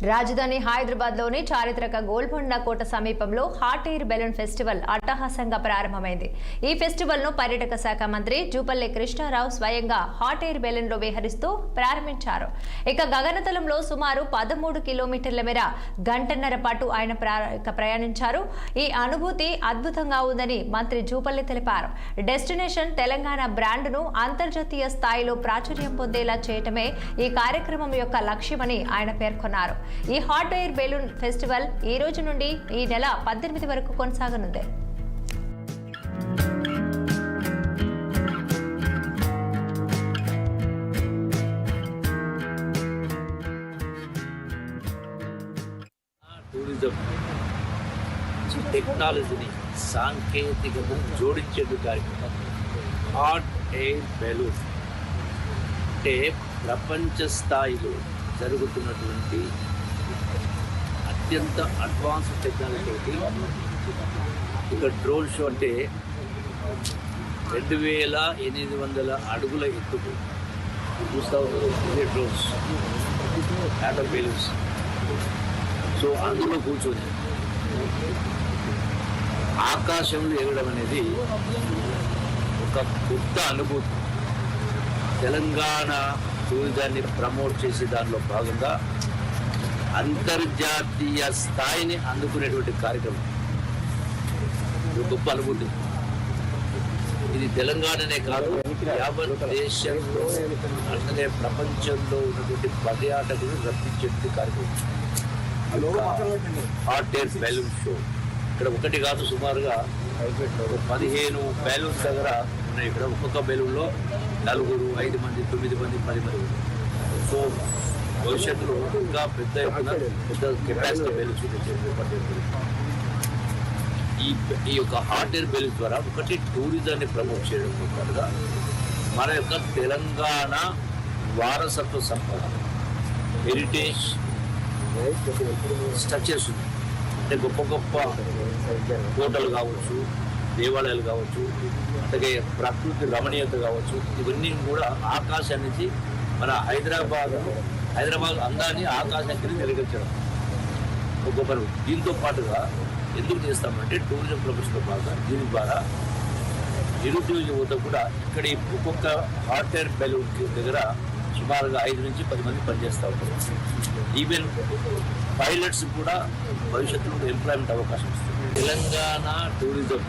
రాజధాని హైదరాబాద్లోని చారిత్రక గోల్కొండ కోట సమీపంలో హాట్ ఎయిర్ బెలూన్ ఫెస్టివల్ అట్టహాసంగా ప్రారంభమైంది. ఈ ఫెస్టివల్ను పర్యాటక శాఖ మంత్రి జూపల్లి కృష్ణారావు స్వయంగా హాట్ ఎయిర్ బెలూన్లో విహరిస్తూ ప్రారంభించారు. ఇక గగనతలంలో సుమారు 13 కిలోమీటర్ల మేర గంటన్నర పాటు ఆయన ప్రయాణించారు. ఈ అనుభూతి అద్భుతంగా ఉందని మంత్రి జూపల్లి తెలిపారు. డెస్టినేషన్ తెలంగాణ బ్రాండ్ను అంతర్జాతీయ స్థాయిలో ప్రాచుర్యం పొందేలా చేయటమే ఈ కార్యక్రమం యొక్క లక్ష్యమని ఆయన పేర్కొన్నారు. ఈ హాట్ ఎయిర్ బెలూన్ ఫెస్టివల్ ఈ రోజు నుండి ఈ నెల 18 వరకు కొనసాగనుంది. టూరిజం టెక్నాలజీని సాంకేతికతను జోడించేందుకు కార్యక్రమం హాట్ ఎయిర్ బెలూన్ అంటే ప్రపంచ స్థాయిలో జరుగుతున్నటువంటి అత్యంత అడ్వాన్స్ టెక్నాలజీ. ఇక డ్రోన్ షో అంటే 2800 అడుగుల ఎత్తుకు చూస్తూ ఇదే డ్రోన్స్ యాటర్ బెలూన్స్. సో అందులో కూర్చొని ఆకాశంలో ఎగరడం అనేది ఒక కొత్త అనుభూతి. తెలంగాణ టూరిజాన్ని ప్రమోట్ చేసే దానిలో భాగంగా అంతర్జాతీయ స్థాయిని అందుకునేటువంటి కార్యక్రమం. ఇది గొప్ప అనుభూతి. ఇది తెలంగాణనే కాదు, యావత్ దేశంలో అలాగే ప్రపంచంలో ఉన్నటువంటి పర్యాటకులు రప్పించేటువంటి కార్యక్రమం హాట్ ఎయిర్ బెలూన్ షో. ఇక్కడ ఒకటి కాదు, సుమారుగా 15 బెలూన్స్ దగ్గర ఉన్నాయి. ఇక్కడ ఒక్కొక్క బెలూన్లో 4, 5 మంది, 9 మంది, 10 మంది. సో భవిష్యత్తులో ఇంకా పెద్ద కెపాసిటీ బెలూన్స్ ఈ యొక్క హాట్ ఎయిర్ బెలూన్ ద్వారా ఒకటి టూరిజాన్ని ప్రమోట్ చేయడంతో పాటుగా మన యొక్క తెలంగాణ వారసత్వ సంపద హెరిటేజ్ స్ట్రక్చర్స్ అంటే గొప్ప గొప్ప కోటలు కావచ్చు, దేవాలయాలు కావచ్చు, అలాగే ప్రకృతి రమణీయత కావచ్చు, ఇవన్నీ కూడా ఆకాశం నుంచి మన హైదరాబాద్ అందాన్ని ఆకాశానికి వెలిగించడం ఒక గొప్ప. దీంతో పాటుగా ఎందుకు చేస్తామంటే టూరిజం ప్రొఫెషన్తో పాటుగా దీని ద్వారా నిరుద్యోగ యువత కూడా ఇక్కడ ఒక్కొక్క హాట్ ఎయిర్ బెలూన్ దగ్గర సుమారుగా 5 నుంచి 10 మంది పనిచేస్తూ ఉంటారు. ఈవెన్ పైలట్స్ కూడా భవిష్యత్తులో ఎంప్లాయ్మెంట్ అవకాశం ఇస్తుంది. తెలంగాణ టూరిజం